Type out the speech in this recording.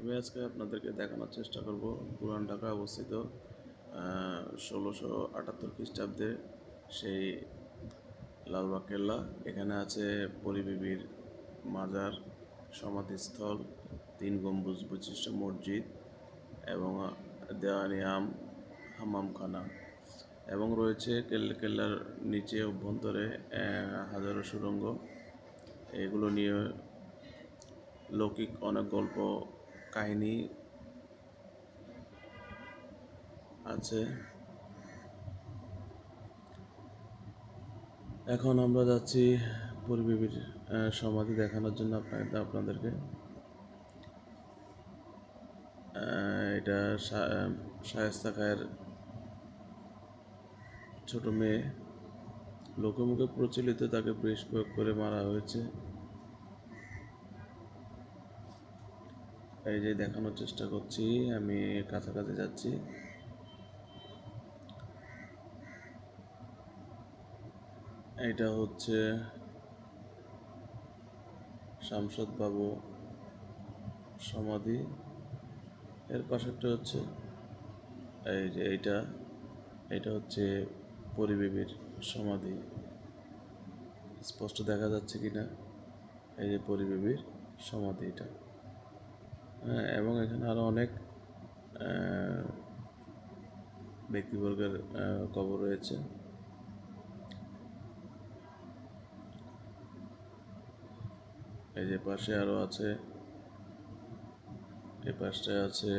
আমি আজকে আপনাদেরকে দেখানোর চেষ্টা করব পুরান ঢাকায় অবস্থিত ১৬৭৮ খ্রিস্টাব্দে সেই লালবাগ কেল্লা। এখানে আছে পরিবিবির মাজার, সমাধিস্থল, ৩ গম্বুজ বিশিষ্ট মসজিদ এবং দেওয়ানি হামামখানা এবং রয়েছে কেল্লার নিচে অভ্যন্তরে হাজারো সুড়ঙ্গ। এগুলো নিয়ে লৌকিক অনেক গল্প কাহিনী আছে। এখন আমরা যাচ্ছি পরিবিবির সমাধি দেখানোর জন্য আপনাদেরকে। এটা শায়েস্তা খায়ের ছোট মেয়ে, লোকে মুখে প্রচলিত তাকে বিষ প্রয়োগ করে মারা হয়েছে। এই যে দেখানোর চেষ্টা করছি, আমি কাছাকাছি যাচ্ছি। এটা হচ্ছে শামসুদ বাবু সমাধি, এর পাশেরটা হচ্ছে এই যে এটা হচ্ছে পরিবেবীর সমাধি। স্পষ্ট দেখা যাচ্ছে কিনা? এই যে পরিবেবীর সমাধি এটা। হ্যাঁ, এবং এখানে আরো অনেক ব্যক্তিবর্গের কবর রয়েছে। এই যে পাশে আরো আছে, এই পাশটায় আছে